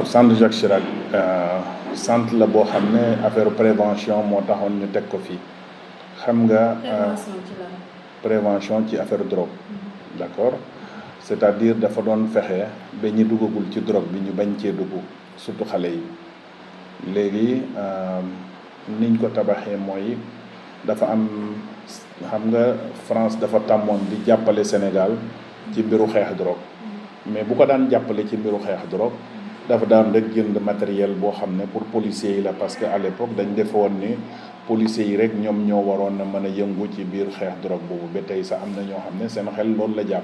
centre Jacques Chirac centre la boo xam ne affaire prévention moo taxoon ñu teg ko fii xam nga. prévention ci affaire drogue. d'accord c'est-à-dire dafa doon fexe ba ñi duggagul ci drogue bi ñu bañ cee dugg surtout xale yi léegi niñ ko tabaxee mooy dafa am xam nga France dafa tàmmoon di jàppale Sénégal ci mbiru xeex drogue mais bu ko daan jàppale ci mbiru xeex drogue dafa daan rek jënd matériel boo xam ne pour policiers yi la parce que à l'époque dañ defoon ni policiers yi rek ñoom ñoo waroon na mën a yëngu ci biir xeex drogue boobu ba tey sax am na ñoo xam ne seen xel loolu la jàpp.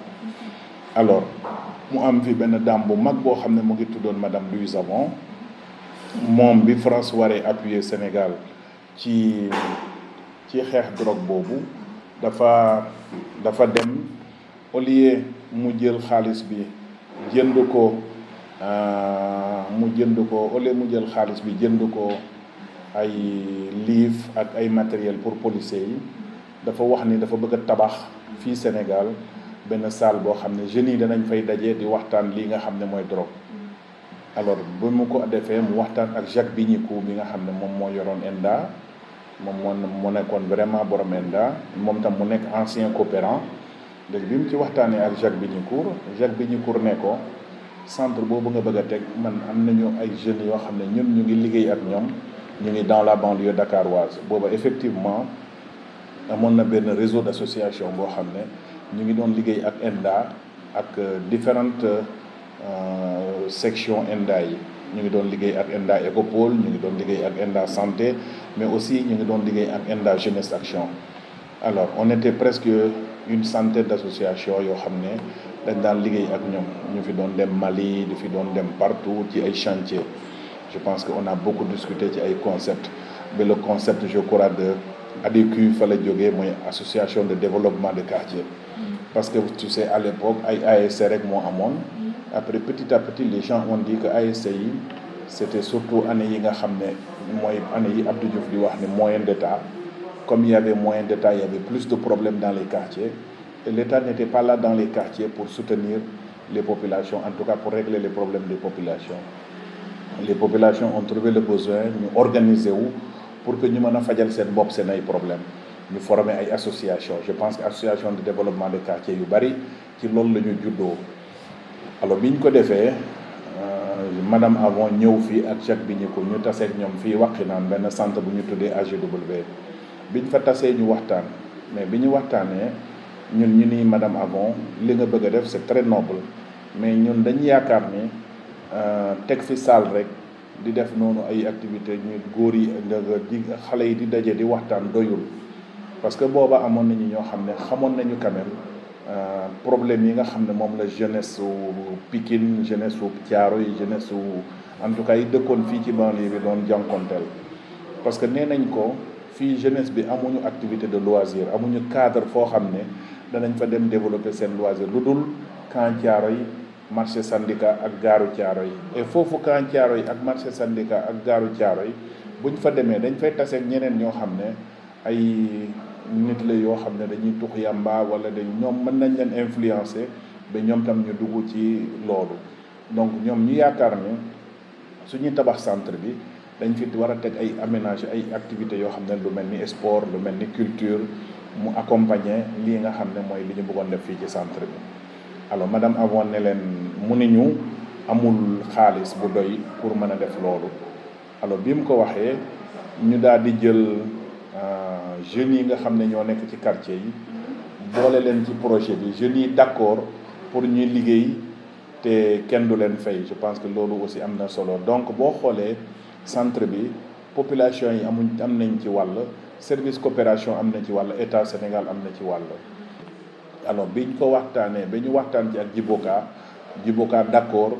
alors mu am fi benn dame bu mag boo xam ne mu ngi tuddoon madame Louise Avon moom bi France waree appuyer Sénégal ci xeex drogue boobu dafa dem au lieu mu jël xaalis bi jënd ko ay livre ak ay matériel pour policiers yi dafa wax ni dafa bëgg a tabax fii Sénégal benn salle boo xam ne jeunes yi danañ fay daje di waxtaan lii nga xam ne mooy drogue. alors bu mu ko defee mu waxtaan ak Jacques Bignicourt bi nga xam ne moom moo yoroon ENDA moom moo nekkoon vraiment borom ENDA moom tam mu nekk ancien coopérant léegi bi mu ci waxtaanee ak Jacques Bignicourt ne ko centre boobu nga bëgg a teg man am nañu ay jeunes yoo xam ne ñun ñu ngi liggéey ak ñoom ñu ngi dans la banlieue dakaroise booba effectivement amoon na benn réseau d'association boo xam ne ñu ngi doon liggéey ak ENDA ak différentes sections ENDA yi ñu ngi doon liggéey ak ENDA Ecopole ñu ngi doon liggéey ak ENDA santé mais aussi ñu ngi doon liggéey ak ENDA jeunesse action. alors on était presque une centaine d'associations yoo xam ne dañ daan liggéey ak ñoom ñu fi doon dem Mali di fi doon dem partout ci ay chantiers. je pense que on a beaucoup discuté ci ay concepts mais le concept je crois de ADQ fa la jógee mooy association de développement de quartier. parce que tu sais à l'époque ay ASC rek moo amoon. après petit à petit les gens ont dit que ASC yi c'était surtout année yi nga xam ne mooy année yi Abdou Diouf di wax ne moyen d'État comme il y avait moyen d'État il y avait plus de problèmes dans les quartiers et l'État n'était pas là dans les quartiers pour soutenir les populations en tout cas pour régler les problèmes des populations. les populations ont trouvé le besoin ñu organiser wu pour que ñu mën a fajal seen bopp seen ay problèmes ñu former ay association je pense que association de développement de quartier yu bari ci loolu la ñu juddoo. alors bi ñu ko defee madame Avon ñëw fii ak Jacques Bignicourt ñu taseeg ñoom fii Wakhinane benn centre bu ñu tuddee AGW bi ñu fa tasee ñu waxtaan mais bi ñu waxtaanee ñun ñu ni madame Avon li nga bëgg a def c'est très noble mais ñun dañu yaakaar ni teg fi salle rek di def noonu ay activités ñu góor yi di xale yi di daje di waxtaan doyul parce que booba amoon nañu ñoo xam ne xamoon nañu quand même problème yi nga xam ne moom la jeunesse su Pikine jeunesse su Thiaroye jeunesse su en tout cas yi dëkkoon fii ci banlieue bi doon jànkonteel parce que nee nañ ko fii jeunesse bi amuñu activité de loisir amuñu cadre foo xam ne danañ fa dem développer seen loisir lu dul camp Thiaroye marché syndicat ak gaaru Thiaroye et foofu camp Thiaroye ak marché syndicat ak gaaru Thiaroye buñ fa demee dañ fay taseeg ñeneen ñoo xam ne ay nit la yoo xam ne dañuy tux yàmba wala ñoom mën nañ leen influencer ba ñoom tam ñu dugg ci loolu donc ñoom ñu yaakaar ne suñuy tabax centre bi dañ fi war a teg ay aménager ay activités yoo xam ne lu mel ni sport lu mel ni culture mu accompagner lii nga xam ne mooy li ñu bëggoon def fii ci centre bi. alors madame Avon ne leen mu ni ñu amul xaalis bu doy pour mën a def loolu alors bi mu ko waxee ñu daal di jël jeunes yi nga xam ne ñoo nekk ci quartier yi boole leen ci projet bi jeunes yi d'accord pour ñuy liggéey te kenn du leen fay je pense que loolu aussi am na solo donc boo xoolee centre bi population yi am nañ ci wàll service coopération am na ci wàll état Sénégal am na ci wàll. alors biñ ko waxtaanee ba ñu waxtaan ci ak Djiboka d'accord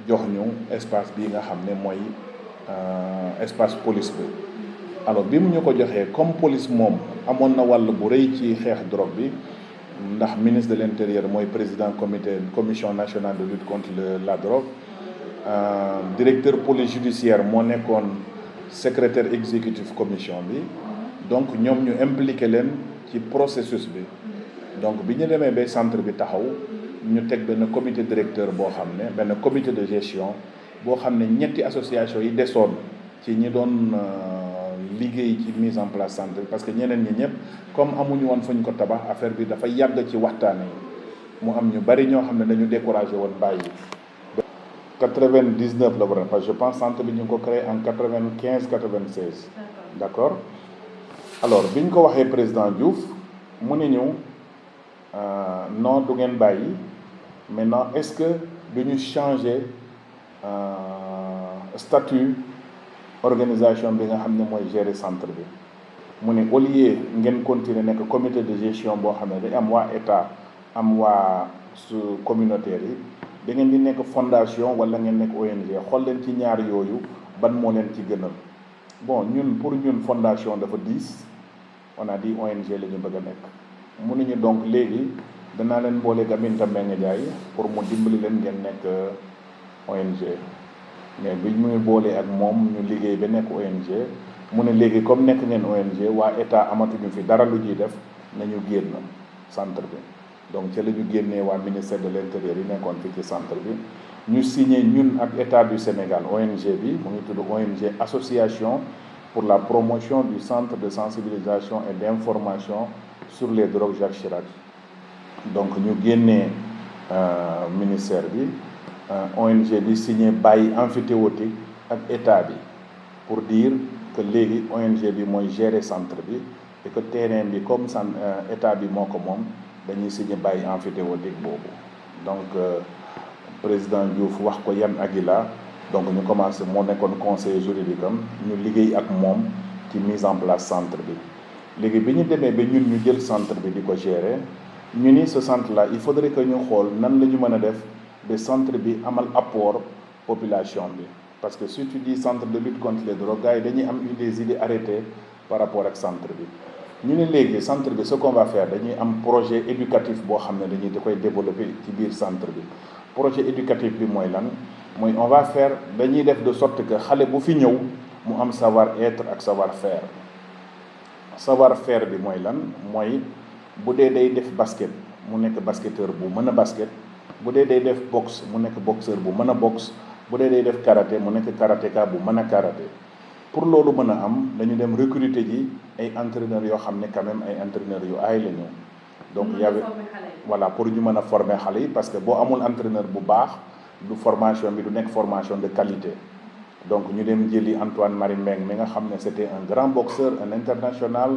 jox ñu espace bii nga xam ne mooy espace police bi alors bi mu ñu ko joxee comme police moom amoon na wàll bu rëy ci xeex drogue bi ndax ministre de l'intérieur mooy président commission nationale de lutte contre la drogue directeur police judiciaire moo nekkoon secrétaire exécutif commission bi donc ñoom ñu impliqué leen ci processus bi donc bi ñu demee ba centre bi taxaw ñu teg benn comité directeur boo xam ne benn comité de gestion boo xam ne ñetti association yi desoon ci ñi doon liggéey ci mise en place centre parce que ñeneen ñi ñëpp comme amuñu woon fu ñu ko tabax affaire bi dafa yàgg ci waxtaan yi mu am ñu bari ñoo xam ne dañu découragé woon bàyyi. 99 la war a parce que je pense centre bi ñu ngi ko créé en 95 96. d'accord alors bi ñu ko waxee président Diouf mu ne ñu non du ngeen bàyyi maintenant est-ce que duñu changer statut organisation bi nga xam ne mooy gérer centre bi mu ne au lieu ngeen continuer nekk comité de gestion boo xam ne day am waa état am waa su communautaire yi da ngeen di nekk fondation wala ngeen nekk ONG xool leen ci ñaar yooyu ban moo leen ci gënal. bon ñun pour ñun fondation dafa diis on a dit ONG la ñu bëgg a nekk mënuñu donc léegi danaa leen boole Aminata Mbengue Ndiaye pour mu dimbali leen ngeen nekk ONG mais bi muy boolee ak moom ñu liggéey ba nekk ONG mu ne léegi comme nekk ngeen ONG waa état amatuñu fi dara lu ñuy def nañu génn centre bi donc ca la ñu génnee waa ministère de l'intérieur yi nekkoon fi ci centre bi ñu signé ñun ak état du Sénégal ONG bi mu ngi tudd ONG association pour la promotion du centre de sensibilisation et d'information sur les drogues Jacques Chirac donc ñu génnee ministère bi ONG bi signé bàyyi emphytéotique ak état bi pour dire que léegi ONG bi mooy gérer centre bi et que terrain bi comme état bi moo ko moom dañuy signé bàyyi emphytéotique boobu donc président Diouf wax ko Yann Aguila donc ñu commencé moo nekkoon conseiller juridique am ñu liggéey ak moom ci mise en place centre bi léegi bi ñu demee ba ñun ñu jël centre bi di ko gérer ñu ni ce centre là il faudrait que ñu xool nan la ñu mën a def ba centre bi amal apport population bi parce que si tu dis centre de lutte contre les drogues gars yi dañuy am des idées arrêtées par rapport ak centre bi ñu ne léegi centre bi ce qu'on va faire dañuy am projet éducatif boo xam ne dañuy da koy développer ci biir centre bi projet éducatif bi mooy lan mooy on va faire dañuy def de sorte que xale bu fi ñëw mu am savoir-être ak savoir-faire savoir-faire bi mooy lan mooy bu dee day def basket mu nekk basketteur bu mën a basket bu dee day def boxe mu nekk boxeur bu mën a boxe bu dee day def karaté mu nekk karatéka bu mën a karaté pour loolu mën a am dañu dem recruter ji ay entraîneurs yoo xam ne quand même ay entraîneurs yu aay la ñu donc y avait voilà pour ñu mën a former xale yi parce que boo amul entraîneur bu baax du formation bi du nekk formation de qualité donc ñu dem jëli Antoine Marie Mbengue mi nga xam ne c'était un grand boxeur un international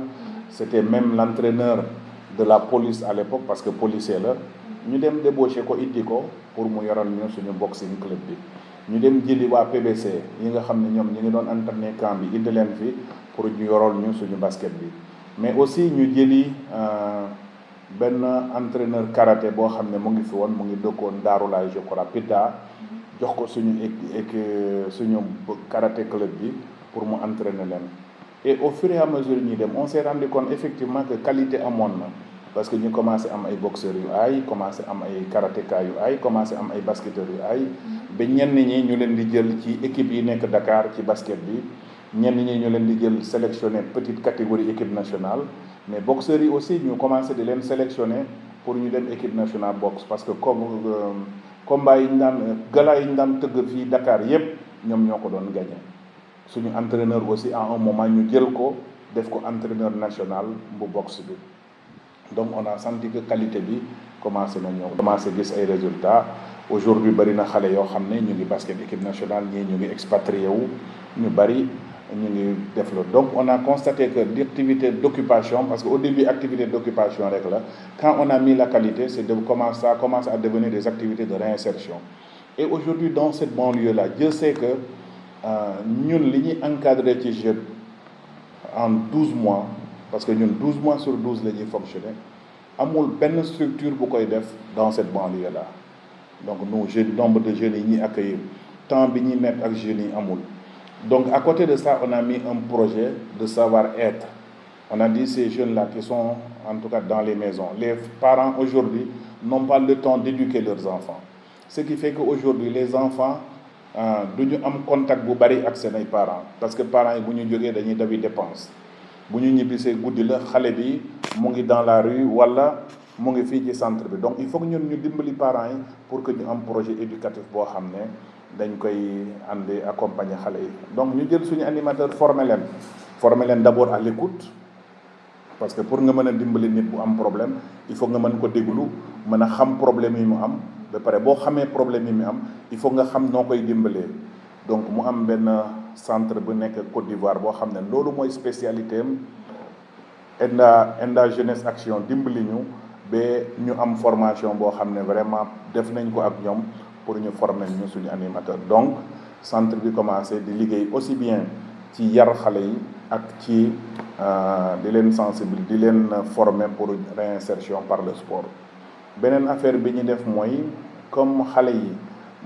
c'était même l'entraîneur de la police à l'époque parce que policier la ñu dem débauché ko indi ko pour mu yoral ñu suñu boxing club bi ñu dem jëli waa PBC yi nga xam ne ñoom ñu ngi doon entraîner camp bi indi leen fi pour ñu yoral ñu suñu basket bi mais aussi ñu jëli benn entraîneur karaté boo xam ne mu ngi fi woon mu ngi dëkkoon Daarulaay je crois Pidda jox ko suñu karaté club bi pour mu entraîner leen et au fur et à mesure ñuy dem on s'est rendu compte effectivement que qualité amoon na parce que ñu commencé am ay boxeurs yu aay commencé am ay karatéka yu aay commencé am ay basketteurs yu aay ba ñenn ñi ñu leen di jël ci équipe yi nekk Dakar ci basket bi ñenn ñi ñu leen di jël sélectionner petite catégorie équipe nationale mais boxeurs yi aussi ñu commencé di leen sélectionner pour ñu dem équipe nationale boxe parce que comme combat yi ñu daan gala yi ñu daan tëgg fii Dakar yépp ñoom ñoo ko doon gagné suñu entraîneur aussi à un moment ñu jël ko def ko entraîneur national bu boxe bi donc on a senti que qualité bi commencé na ñëw commencé gis ay résultats aujourd'hui bari na xale yoo xam ne ñu ngi basket équipe nationale ñii ñu ngi expatrié wu ñu bari ñu ngi def la donc on a constaté que l'activité d'occupation parce que au début activité d'occupation rek la quand on a mis la qualité ça commence à devenir des activités de réinsertion et aujourd'hui dans cette banlieue là Dieu sait que ñun li ñuy encadré ci jeunes en 12 mois parce que ñun 12 mois sur 12 la ñuy fonctionner amul benn structure bu koy def dans cette banlieue là donc nous jeunes nombre de jeunes yi ñuy accueillir temps bi ñuy mettre ak jeunes yi amul donc à côté de ça on a mis un projet de savoir-être on a dit ces jeunes là qui sont en tout cas dans les maisons les parents aujourd'hui n'ont pas le temps d'éduquer leurs enfants ce qui fait que aujourd'hui les enfants du ñu am contact bu bari ak seen ay parents parce que parents yi bu ñu jógee dañuy dawi dépense bu ñu ñibbisee guddi la xale bi mu ngi dans la rue wala mu ngi fii ci centre bi donc il faut que ñun ñu dimbali parents yi pour que ñu am projet éducatif boo xam ne dañ koy àndi accompagner xale yi. Donc ñu jël suñu animateur former leen d'abord à l'écoute, parce que pour nga mën a dimbali nit bu am problème il faut nga mën ko déglu, mën a xam problème yi mu am, ba pare boo xamee problème yi mu am il faut nga xam noo koy dimbalee. Donc mu am benn centre bu nekk Côte d'Ivoire boo xam ne loolu mooy spécialité am. ENDA Jeunesse Action dimbali ñu ba ñu am formation boo xam ne vraiment def nañ ko ak ñoom pour ñu former ñu suñu animateur. Donc centre bi commencé di liggéey aussi bien ci yar xale yi ak ci di leen sensibiliser, di leen former pour réinsertion par le sport. Beneen affaire bi ñu def mooy comme xale yi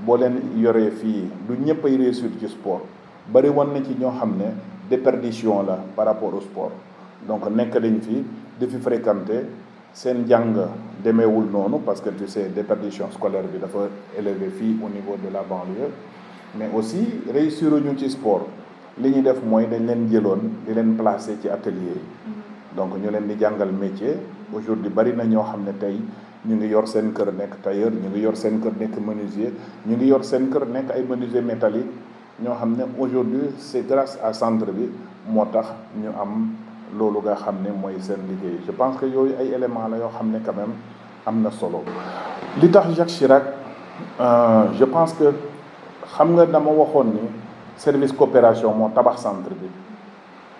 boo leen yoree fii du ñëpp ay réussir ci sport, bari woon na ci ñoo xam ne déperdition la par rapport au sport. Donc nekk dañ fi di fi fréquenter seen jàng demeewul noonu, parce que tu sais déperdition scolaire bi dafa élevé fii au niveau de la banlieue, mais aussi réussir ñu ci sport. Li ñu def mooy dañ leen jëloon di leen placer ci atelier yi, donc ñu leen di jàngal métier. Aujourd'hui bari na ñoo xam ne tey ñu ngi yor seen kër nekk tailleur, ñu ngi yor seen kër nekk menuisier, ñu ngi yor seen kër nekk ay menuisier métallique, ñoo xam ne aujourd'hui c'est grâce à centre bi moo tax ñu am loolu nga xam ne mooy seen liggéey. Je pense que yooyu ay éléments la yoo xam ne quand même am na solo. Li tax Jacques Chirac je pense que xam nga dama waxoon ni service coopération moo tabax centre bi.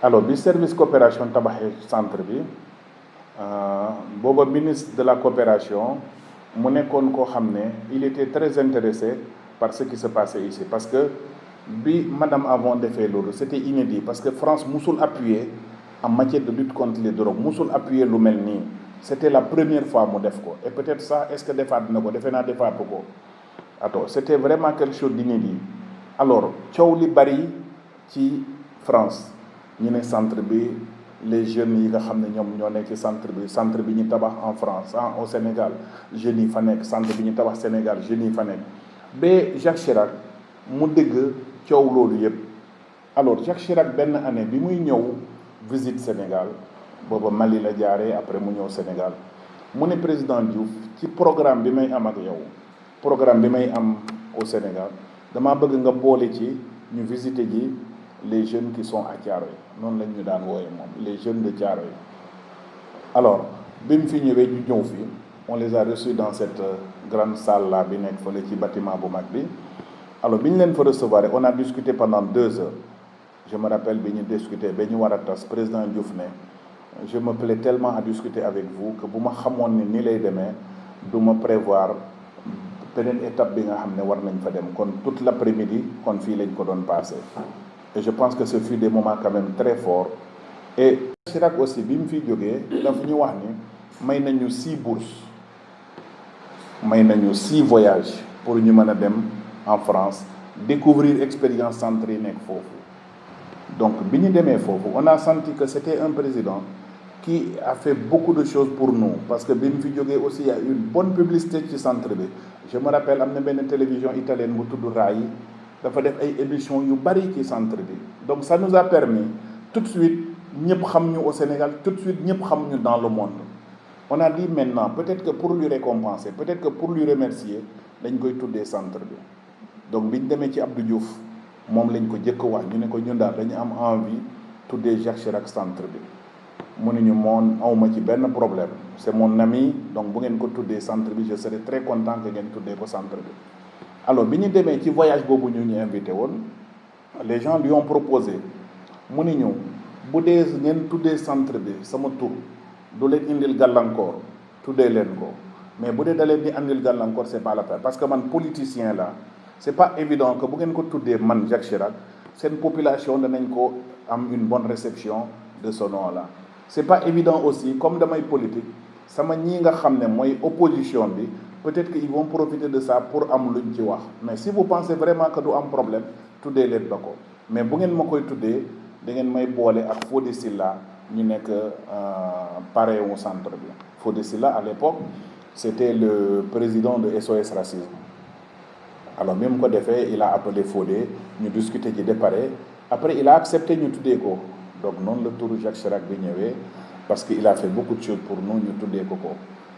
Alors bi service coopération tabaxee centre bi booba ministre de la coopération mu nekkoon koo xam ne il était très intéressé par ce qui se passait ici, parce que bi madame Avon defee loolu c'était inédit, parce que France musul appuyer en matière de lutte contre les drogues, musul appuyer lu mel nii. C'était la première fois mu def ko, et peut-être ça est-ce que defaat na ko, defe naa defaatu ko. Attends, c'était vraiment quelque chose d'inédit. Alors coow li bari ci France, ñu ne centre bi les jeunes yi nga xam ne ñoom ñoo nekk ci centre bi ñu tabax en France au Sénégal jeunes yi fa nekk, centre bi ñu tabax Sénégal jeunes yi fa nekk, ba Jacques Chirac mu dégg coow loolu yëpp. Alors Jacques Chirac benn année bi muy ñëw visite Sénégal, booba Mali la jaaree, après mu ñëw Sénégal, mu ne président Diouf ci programme bi may am ak yow, programme bi may am au Sénégal, dama bëgg nga boole ci ñu visiter ji les jeunes qui sont à Thiaroye, noonu lañ ñu daan wooye moom, les jeunes de Thiaroye. Alors bi mu fi ñëwee ñu ñëw fii, on les a reçus dans cette grande salle là bi nekk fële ci bâtiment bu mag bi. Alors bi ñu leen fa recevoir, on a discuté pendant 2 heures. Je me rappelle bi ñu discuté ba ñu war a tas, président Diouf ne je me plais tellement à discuter avec vous que bu ma xamoon ni nii lay demee du ma prévoir beneen étape bi nga xam ne war nañ fa dem, kon toute l'après-midi kon fii lañ ko doon passé. Et je pense que ce fut des moments quand même très forts. Et Chirac aussi bi mu fiy jógee dafa ñu wax ni may nañu 6 bourses, may nañu 6 voyages pour ñu mën a dem en France découvrir expérience centre yi nekk foofu. Donc bi ñu demee foofu on a senti que c'était un président qui a fait beaucoup de choses pour nous, parce que bi mu fi jógee aussi il y a une bonne publicité ci centre bi. Je me rappelle am na benn télévision italienne bu tudd Rai dafa def ay émissions yu bari ci centre bi. Donc ça nous a permis tout de suite ñëpp xam ñu au Sénégal, tout de suite ñëpp xam ñu dans le monde. On a dit maintenant peut-être que pour lui récompenser, peut-être que pour lui remercier dañ koy tuddee centre bi. Donc bi ñu demee ci Abdou Diouf moom lañ ko jëkk wax, ñu ne ko ñun daal dañu am envie tuddee Jacques Chirac centre bi. mu ne ñu moom awma ci benn problème, c'est mon ami, donc bu ngeen ko tuddee centre bi je serai très content que ngeen tuddee ko centre bi. Alors bi ñu demee ci voyage boobu ñu invité woon, les gens lui ont proposé, mu ne ñu bu dee ngeen tuddee centre bi sama tur du leen indil gàllankoor tuddee leen ko, mais bu dee da leen di indil gàllankoor c'est pas la peine, parce que man politicien la, c'est pas évident que bu ngeen ko tuddee man Jacques Chirac seen population danañ ko am une bonne réception de ce nom là. C'est pas évident aussi, comme damay politique sama ñii nga xam ne mooy opposition bi peut-être qu'ils vont profiter de ça pour am luñ ci wax, mais si vous pensez vraiment que du am problème tuddee leen ba ko, mais bu ngeen ma koy tuddee da ngeen may boole ak Fodé Silla ñu nekk parrain wu centre bi. Fodé Silla à l'époque c'était le président de SOS Racisme. Alors même ko defee il a appelé Fodé ñu discuter ci départ, après il a accepté ñu tuddee ko. Donc noonu la turu Jacques Chirac bi ñëwee, parce que il a fait beaucoup de choses pour nous, ñu tuddee ko ko,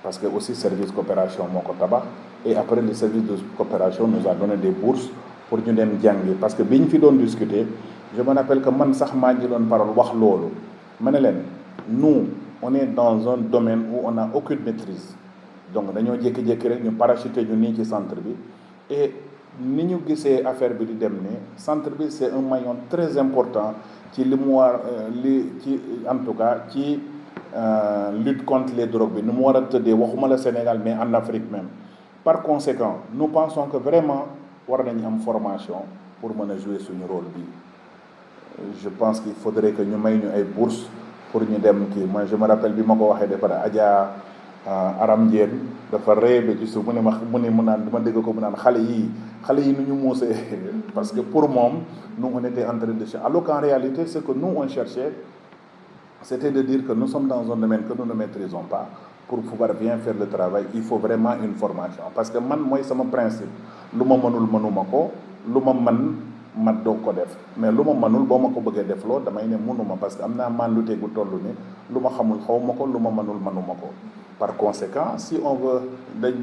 parce que aussi service coopération moo ko tabax, et après le service de coopération nous a donné des bourses pour ñu dem jàngi parce que bi ñu fi doon discuter je me rappelle que man sax maa ngi doon parole wax loolu ma ne leen nous on est dans un domaine où on n'a aucune maîtrise donc dañoo jékki-jékki rek ñu parachuté ñu nii ci centre bi et ni ñu gisee affaire bi di dem ni centre bi c'est un maillon très important ci li mu war ci en tout cas ci lutte contre les drogues bi ni mu war a tëddee waxuma la Sénégal mais en Afrique même par conséquent nous pensons que vraiment war nañu am formation pour mën a jouer suñu rôle bi je pense qu'il faudrait que ñu may ñu ay bourses pour ñu dem kii moi je me rappelle bi ma ko waxee dafa Adja Aram Ndiène dafa ree ba ci suuf mu naan dama dégg ko mu naan xale yi nu ñu muusee parce que pour moom nous on était en train de chercher alors qu'en réalité ce que nous on cherchait c'était de dire que nous sommes dans un domaine que nous ne maîtrisons pas pour pouvoir bien faire le travail il faut vraiment une formation parce que man mooy sama principe lu ma mënul mënuma ko lu ma mën ma doog ko def mais lu ma mënul boo ma ko bëggee def loo damay ne mënuma parce que am naa mandute gu toll ni lu ma xamul xaw ma ko lu ma mënul mënuma ko par conséquent si on veut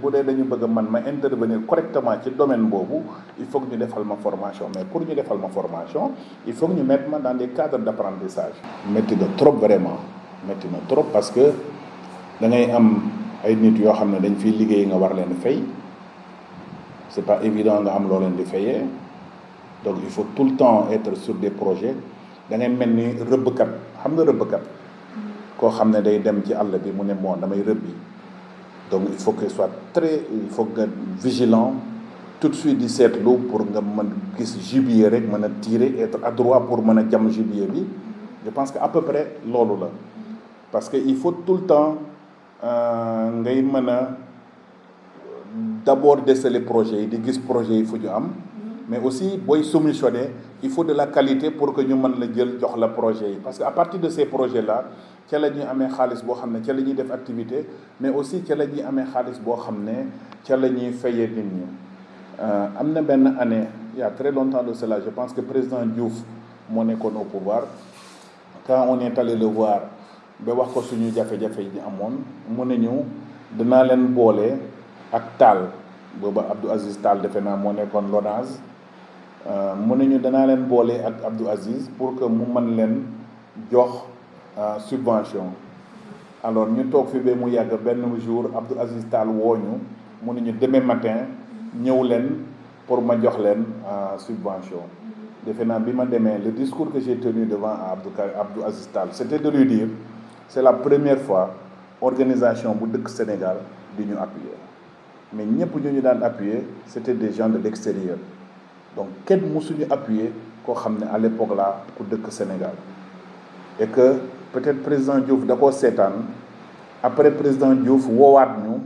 bu dee dañu bëgg man ma intervenir correctement ci domaine boobu il faut que ñu defal ma formation mais pour ñu defal ma formation il faut que ñu mettre ma dans des cadres d'apprentissage métti na trop vraiment métti na trop parce que da ngay am ay nit yoo xam ne dañ fiy liggéey nga war leen fay c'est pas évident nga am loo leen di fayee donc il faut tout le temps être sur des projets da ngay mel ni rëbbkat xam nga rëbbkat koo xam ne day dem ci àll bi mu ne moo damay rëbbi donc il faut que soit il faut nga vigilant tout de suite di seetlu pour nga mën gis gibier rek mën a tirer être adroit pour mën a jam gibier bi je pense que à peu près loolu la parce que il faut tout le temps ngay mën a d'abord déceler projets yi di gis projets yi fu ñu am mais aussi booy soumissionner il faut de la qualité pour que ñu mën la jël jox la projet yi parce que à partir de ces projets là ca la ñuy amee xaalis boo xam ne ca la ñuy def activité mais aussi ca la ñuy amee xaalis boo xam ne ca la ñuy fayee nit ñi am na benn année il y a très longtemps de cela je pense que président Diouf moo nekkoon au pouvoir quand on est allé le voir ba wax ko suñu jafe-jafe yi ñu amoon mu ne ñu dinaa leen boole ak Tall booba Abdou Aziz Tall defe naa moo nekkoon LONASE mu ne ñu danaa leen boole ak Abdou Aziz pour que mu mën leen jox subvention alors ñu toog fi ba mu yàgg benn jour Abdou Aziz Tall wooñu mu ne ñu demain matin ñëw leen pour ma jox leen subvention defe naa bi ma demee le discours que j'ai tenu devant Abdou Aziz Tall c'était de lui dire c'est la première fois organisation bu dëkk Sénégal di ñu appuyer mais ñëpp ñu daan appuyer c'était des gens de l'extérieur donc kenn mësuñu appuyer koo xam ne à l'époque là ku dëkk Sénégal et que peut-être président Diouf da koo seetaan après président Diouf woowaat ñu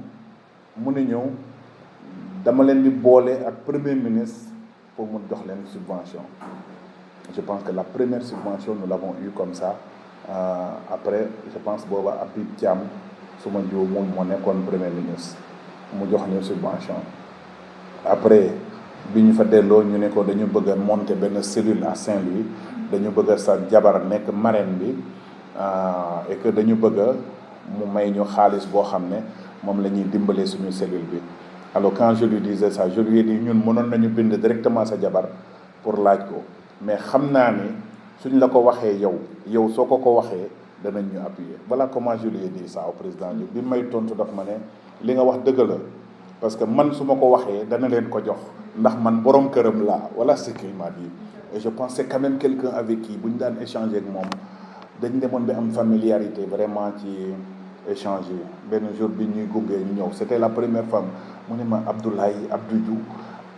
mu ne ñëw dama leen di boole ak premier ministre pour mu jox leen subvention je pense que la première subvention nous l'avons eu comme ça après je pense booba Habib Thiam suma jiw moom moo nekkoon premier ministre mu jox ñu subvention après bi ñu fa delloo ñu ne ko dañu bëgg a monter benn cellule à Saint-Louis dañu bëgg a sa jabar nekk marraine bi et que dañu bëgg a mu may ñu xaalis boo xam ne moom la ñuy dimbalee suñu cellule bi alors quand je lui disais ça je lui ai dit ñun mënoon nañu bind directement sa jabar pour laaj ko mais xam naa ni suñ la ko waxee yow soo ko waxee danañ ñu appuyer voilà comment je lui ai dit ça au président bi may tontu daf ma ne li nga wax dëgg la parce que man su ma ko waxee dana leen ko jox ndax man borom këram laa voilà ce qu'il m'a dit et je pense c'est quand même quelqu'un avec qui bu ñu daan échanger ak moom dañ demoon bi am familiarité vraiment ci échanger benn jour bi ñuy gunge ñu ñëw c'était la première femme mu ne ma Abdoulaye Abdoudou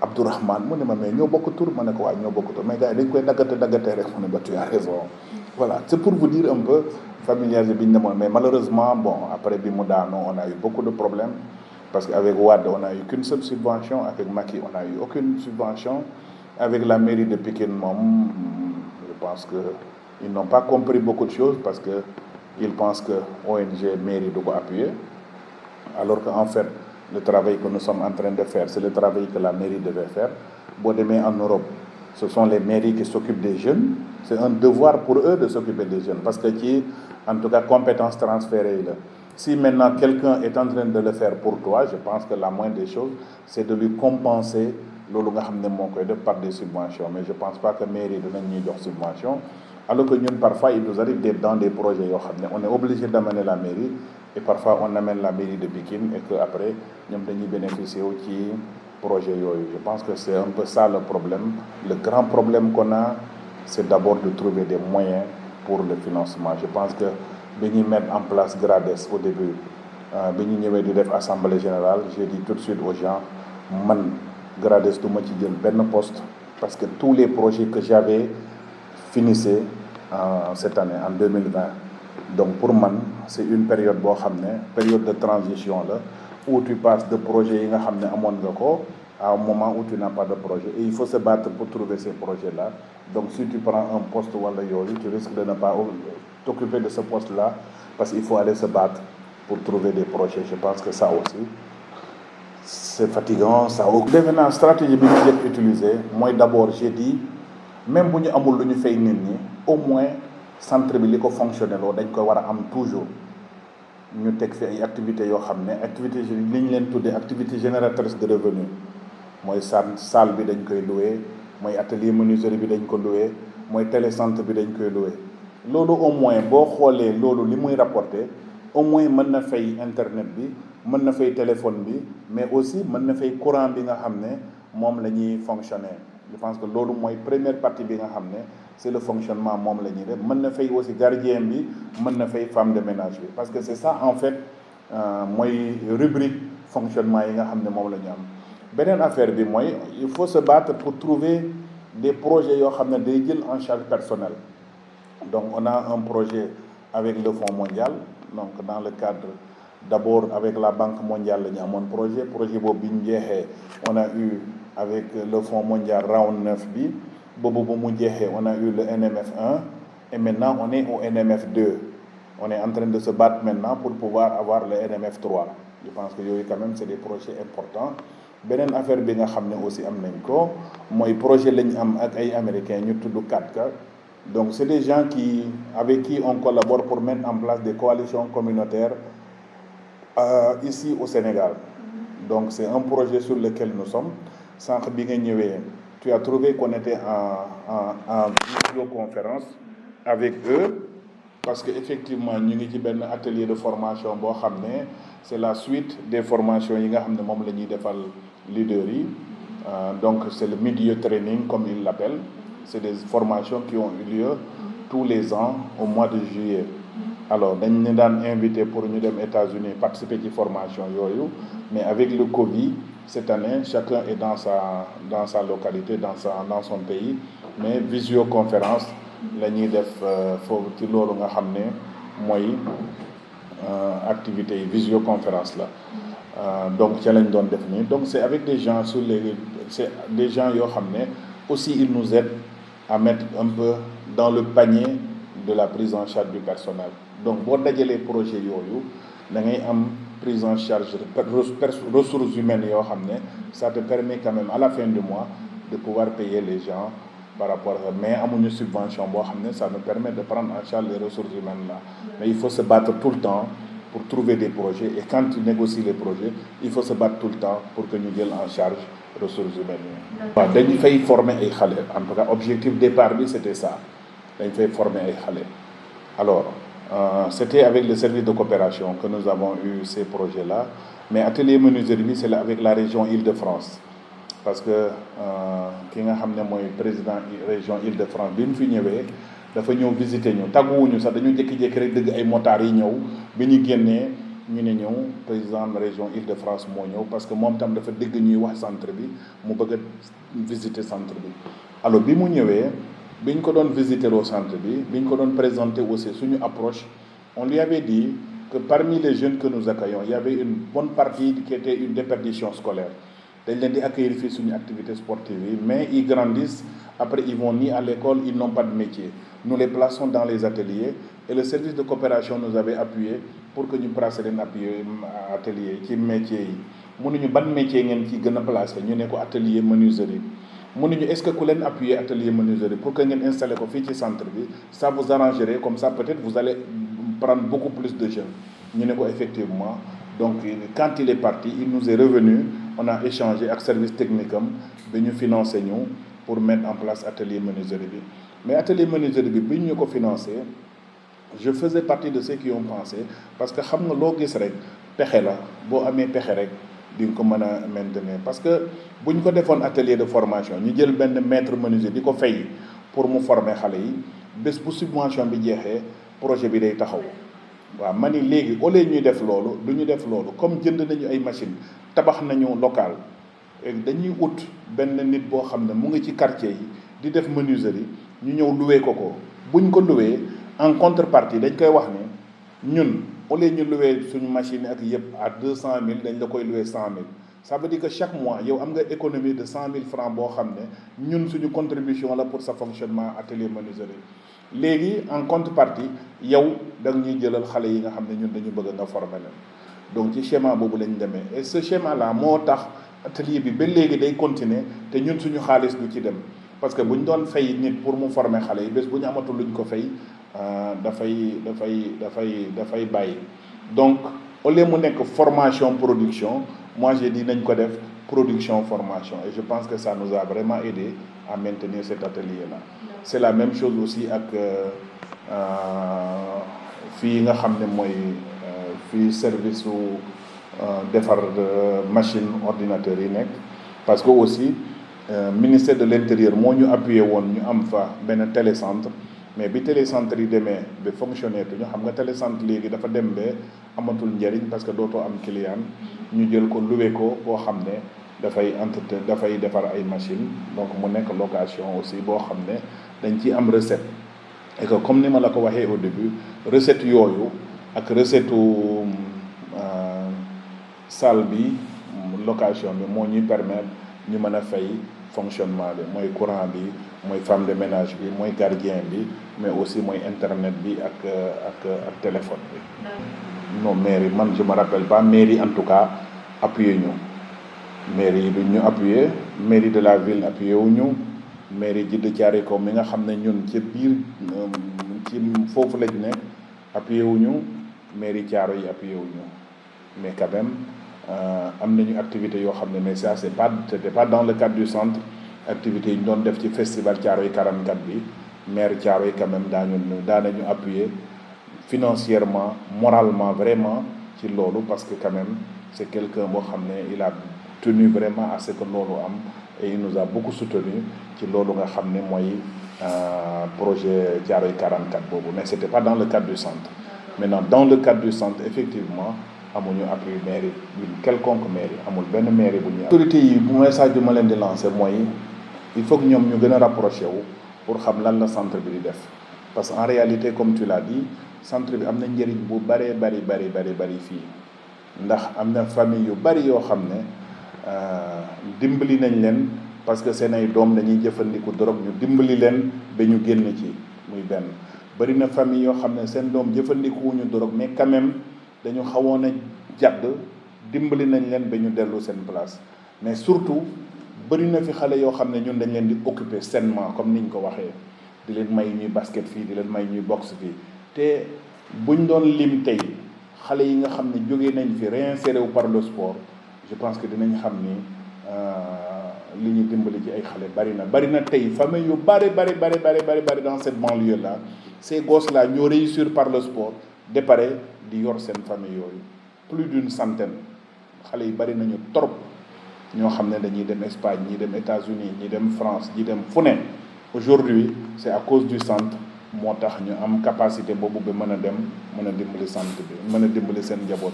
Abdourahmane mu ne ma mais ñoo bokk tur ma ne ko waaye ñoo bokk tur mais gars yi dañ koy daggate rek mu ne ba tu as raison voilà c'est pour vous dire un peu familiarité bi ñu demoon mais malheureusement bon après bi mu daanoo on a eu beaucoup de problèmes parce qu'avec Wade on a eu qu'une seule subvention avec Macky on a eu aucune subvention avec la mairie de Pikine moom je pense que ils n'ont pas compris beaucoup de choses parce que ils pensent que ONG mairie du ko appuyer alors que en fait le travail que nous sommes en train de faire c'est le travail que la mairie devait faire boo demee en Europe ce sont les mairies qui s'occupent des jeunes c'est un devoir pour eux de s'occuper des jeunes parce que ci en tout cas compétence transférée yi la si maintenant quelqu'un est en train de le faire pour toi je pense que la moindre des choses c'est de lui compenser loolu nga xam ne moo koy def par des subventions mais je pense pas que mairie dinañ ñuy jox subvention alors que ñun parfois il nous arrive d'être dans des projets yoo xam ne on est obligé d'amener la mairie et parfois on amène la mairie de Pikine et que après ñoom dañuy bénéficier wu ci projet yooyu. Je pense que c'est un peu ça le problème. Le grand problème qu'on a, c'est d'abord de trouver des moyens pour le financement. Je pense que bi ñuy mettre en place GRADES au début bi ñu ñëwee di def assemblée générale, j'ai dit tout de suite aux gens man GRADES du ma ci jël benn poste parce que tous les projets que j'avais finissaient cette année en 2020. Donc pour man c'est une période boo xam ne période de transition la où tu passes de projets yi nga xam ne amoon nga ko à un moment où tu n'as pas de projet et il faut se battre pour trouver ces projets-là. Donc si tu prends un poste wala yooyu tu risques de ne pas t'occuper de ce poste-là parce qu'il faut aller se battre pour trouver des projets. Je pense que ça aussi c'est fatigant. Ça defe naa stratégie bi ñu jëkk utiliser mooy d'abord j'ai dit même bu ñu amul lu ñu fay nit ñi au moins centre bi li ko fonctionné loo dañ koy war a am toujours ñu teg fi ay activités yoo xam ne activités li ñu leen tuddee activité génératrice de revenu mooy salle bi dañ koy louer mooy atelier menuiserie bi dañ ko louer mooy télécentre bi dañ koy louer. Loolu au moins boo xoolee loolu li muy rapporter au moins mën na fay internet bi mën na fay téléphone bi mais aussi mën na fay courant bi nga xam ne moom la ñuy fonctionner. Je pense que loolu mooy première partie bi nga xam ne c'est le fonctionnement moom la ñuy def. Mën na fay aussi gardien bi mën na fay femme de ménage bi parce que c'est ça en fait mooy rubrique fonctionnement yi nga xam ne moom la ñu am. Beneen affaire bi mooy il faut se battre pour trouver des projets yoo xam ne day jël en charge personnel. Donc on a un projet avec le Fonds mondial donc dans le cadre d'abord avec la Banque mondiale la ñu amoon projet boobu bi ñu jeexee on a eu avec le Fonds mondial round 9 bi boobu bu mu jeexee on a eu le NMF 1 et maintenant on est au NMF 2. On est en train de se battre maintenant pour pouvoir avoir le NMF 3. Je pense que yooyu quand même c'est des projets importants. Beneen affaire bi nga xam ne aussi am nañ ko mooy projet la ñu am ak ay américains ñu tudd 4K. Donc c'est des gens avec qui on collabore pour mettre en place des coalitions communautaires ici au Sénégal. Donc c'est un projet sur lequel nous sommes. Sànq bi nga ñëwee tu as trouvé qu'on était en visioconférence avec eux parce que effectivement ñu ngi ci benn atelier de formation boo xam ne c'est la suite des formations yi nga xam ne moom la ñuy defal leaders yi. Donc c'est le mid-year training comme ils l'appellent. C'est des formations qui ont eu lieu tous les ans au mois de juillet. Alors dañ ñu daan invité pour ñu dem États-Unis participer ci formation yooyu mais avec le Covid cette année chacun est dans sa localité dans son pays mais visioconférence la ñuy def foofu ci loolu nga xam ne mooy activités yi visioconférence la donc ca lañ doon def nii donc c'est avec des gens c'est des gens yoo xam ne aussi ils nous aident à mettre un peu dans le panier de la prise en charge du personnel. Donc boo dajalee projet yooyu da ngay am prise en charge ressources humaines yoo xam ne ça te permet quand même à la fin du mois de pouvoir payer les gens par rapport à mais amuñu subvention boo xam ne ça nous permet de prendre en charge les ressources humaines là. Mais il faut se battre tout le temps pour trouver des projets et quand tu négocies les projets il faut se battre tout le temps pour que ñu jël en charge ressources humaines yi. waaw dañu fay former ay xale en tout cas objectif départ bi c'était ça dañ fay former ay xale. Alors c'était avec le service de coopération que nous avons eu ces projets-là mais atelier menuiserie bi c'est avec la région Île-de-France parce que ki nga xam ne mooy président région Île-de-France bi mu fi ñëwee dafa ñëw visiter ñu tàgguwuñu sax dañu jékki-jékki rek dëgg ay motards yi ñëw bi ñu génnee ñu ne ñëw président de région Île-de-France moo ñëw parce que moom tam dafa dégg ñuy wax centre bi mu bëgg a visiter centre bi. Alors bi mu ñëwee bi ñu ko doon visiter au centre bi ñu ko doon présenter aussi suñu approche on lui avait dit que parmi les jeunes que nous accueillons il y avait une bonne partie qui était une déperdition scolaire dañ leen di accueillir fii suñu activité sportive yi mais ils grandissent après ils vont ni à l'école ils n'ont pas de métier. Nous les plaçons dans les ateliers et le service de coopération nous avait appuyé pour que ñu placer leen atelier ci métier yi mënuñu ban métier ngeen ci gën a placer ñu ne ko atelier menuiserie mënuñu est-ce que ku leen appuyer atelier menuiserie pour que ngeen installer ko fii ci centre bi ça vous arrangerait comme ça peut-être vous allez prendre beaucoup plus de jeunes ñu ne ko effectivement donc quand il est parti il nous est revenu on a échangé ak service technique am bi ñu financé ñu pour mettre en place atelier menuiserie bi mais atelier menuiserie bi ñu ko financé je faisais partie de ceux qui ont pensé parce que xam nga loo gis rek pexe la boo amee pexe rek di nga ko mën a maintenir parce que bu ñu ko defoon atelier de formation ñu jël benn maître menuisier di ko fay pour mu former xale yi bés bu subvention bi jeexee projet bi day taxaw waaw ma ni léegi au lieu ñuy def loolu du ñu def loolu comme jënd nañu ay machine tabax nañu local dañuy ut benn nit boo xam ne mu ngi ci quartier yi di def menuiserie ñu ñëw loué ko buñ ko loué en contrepartie dañ koy wax ne ñun au lieu ñu loué suñu machine ak yëpp à 200 000 dañ la koy loué 100 000 ça veut dire que chaque mois yow am nga économie de 100 000 francs boo xam ne ñun suñu contribution la pour sa fonctionnement atelier menuiserie léegi en contrepartie yow da nga ñuy jëlal xale yi nga xam ne ñun dañu bëgg nga former leen donc ci schéma boobu lañ demee et ce schéma là moo tax atelier bi ba léegi day continuer te ñun suñu xaalis du ci dem parce que bu ñu doon fay nit pour mu former xale yi bés bu ñu amatul luñ ko fay dafay bàyyi donc au lieu mu nekk formation production moi j'ai dit nañ ko def production formation et je pense que ça nous a vraiment aidé à maintenir cet atelier là c'est la même chose aussi ak fii nga xam ne mooy fii service su defar machine ordinateur yi nekk parce que aussi ministère de l'intérieur moo ñu appuyé woon ñu am fa benn télécentre mais bi télécentre yi demee ba fonctionner tuñu xam nga télécentre léegi dafa dem ba amatul njëriñ parce que dootoo am client ñu jël ko loué ko boo xam ne dafay entretien dafay defar ay machine donc mu nekk location aussi boo xam ne dañ ciy am recette et que comme ni ma la ko waxee au début recette yooyu ak recette salle bi location bi moo ñuy permettre ñu mën a fay fonctionnement bi mooy courant bi mooy femme de ménage bi mooy gardien bi mais aussi mooy internet bi ak téléphone bi non mairie man je me rappelle pas mairie en tout cas appuyé ñu mairie yi duñ ñu appuyé mairie de la ville appuyé wuñu mairie Djiddah Thiaroye Kao mi nga xam ne ñun ci biir ci foofu lañ ne appuyé wuñu mairie Thiaroye yi appuyé wuñu mais quand même am nañu activité yoo xam ne mais ça c'était pas dans le cadre du centre activité yi ñu doon def ci festival Thiaroye 44 bi maire Thiaroye quand même daanañu appuyer financièrement moralement vraiment ci loolu parce que quand même c'est quelqu'un boo xam ne il a tenu vraiment à ce que loolu am et il nous a beaucoup soutenu ci loolu nga xam ne mooy projet Thiaroye 44 boobu mais c'était pas dans le cadre du centre maintenant dans le cadre du centre effectivement amuñu appui mairie une quelconque mairie amul benn mairie bu ñu autorité yi bu message bi ma leen di lancer mooy il faut que ñoom ñu gën a rapproché wu pour xam lan la centre bi di def parce que en réalité comme tu l'as dit centre bi am na njëriñ bu bari fii ndax am na famille yu bari yoo xam ne dimbali nañ leen parce que seen ay doom dañuy jëfandiku drogue ñu dimbali leen ba ñu génn ci muy benn bari na famille yoo xam ne seen doom jëfandikuwuñu drogue mais quand même dañu xawoon a jàdd dimbali nañ leen ba ñu dellu seen place mais surtout bëri na fi xale yoo xam ne ñun dañ leen di occuper sainement comme niñ ko waxee di leen may ñuy basket fii di leen may ñuy boxe fii te buñ doon lim tey xale yi nga xam ne jógee nañ fi réinséré wu par le sport je pense que dinañ xam ni li ñu dimbali ci ay xale bari na tey famille yu bari dans cette banlieue là ces gosses là ñoo réussir par le sport de pare di yor seen famille yooyu plus d'une centaine xale yi bari nañu trop ñoo xam ne dañuy dem Espagne ñi dem États-Unis ñi dem France ñi dem fu ne aujourd'hui c'est à cause du centre moo tax ñu am capacité boobu ba mën a dimbali centre bi mën a dimbali seen njaboot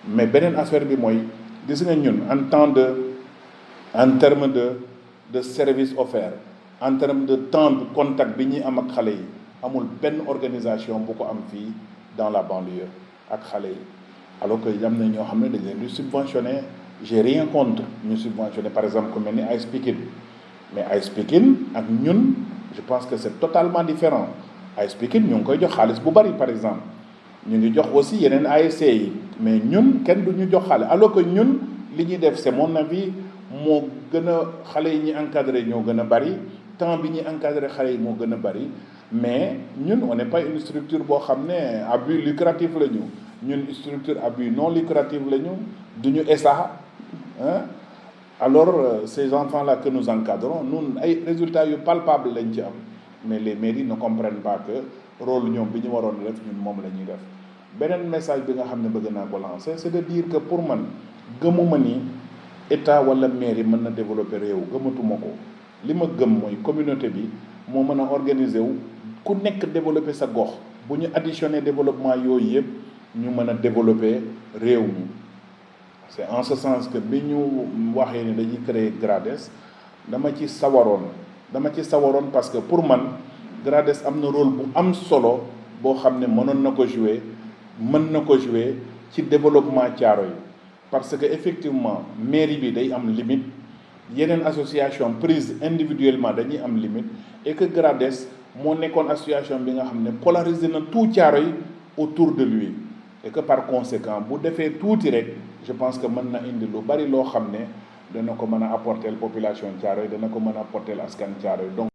mais beneen affaire bi mooy gis nga ñun en terme de service offert en terme de temps de contact bi ñuy am ak xale yi amul benn organisation bu ko am fii dans la banlieue ak xale yi alors que am na ñoo xam ne dañ leen di subventionner j'ai rien contre ñu subventionner par exemple ku mel ni AS Pikine mais AS Pikine ak ñun je pense que c'est totalement différent AS Pikine ñu ngi koy jox xaalis bu bari par exemple ñu ngi jox aussi yeneen ASC yi mais ñun kenn du ñu jox xaalis alors que ñun li ñuy def c'est mon avis moo gën a xale yi ñuy encadré ñoo gën a bari temps bi ñuy encadré xale yi moo gën a bari mais ñun on n'est pas une structure boo xam ne à but lucratif la ñu ñun structure à but non lucratif la ñu du ñu SA alors ces enfants-là que nous encadrons nous ay résultats yu palpables lañ ci am mais les mairies ne comprennent pas que rôle ñoom bi ñu waroon def ñun moom la ñuy def beneen message bi nga xam ne bëgg naa ko lancer c'est de dire que pour man gëmuma ni état wala mairie mën na développer réew gëmatuma ko li ma gëm mooy communauté bi moo mën a organiser wu ku nekk développer sa gox bu ñu additionner développement yooyu yëpp ñu mën a développer réew mi c'est en ce sens que bi ñu waxee ni dañuy créer GRADES dama ci sawaroon parce que pour man GRADES am na rôle bu am solo boo xam ne mënoon na ko jouer ci développement Thiaroye yi parce que effectivement mairie bi day am limite yeneen association prise individuellement dañuy am limite et que GRADES moo nekkoon association bi nga xam ne polariser na tout Thiaroye autour de lui et que par conséquent bu defee tuuti rek je pense que mën na indi lu bari loo xam ne dana ko mën a apporter population Thiaroye dana ko mën a apporter askan Thiaroye donc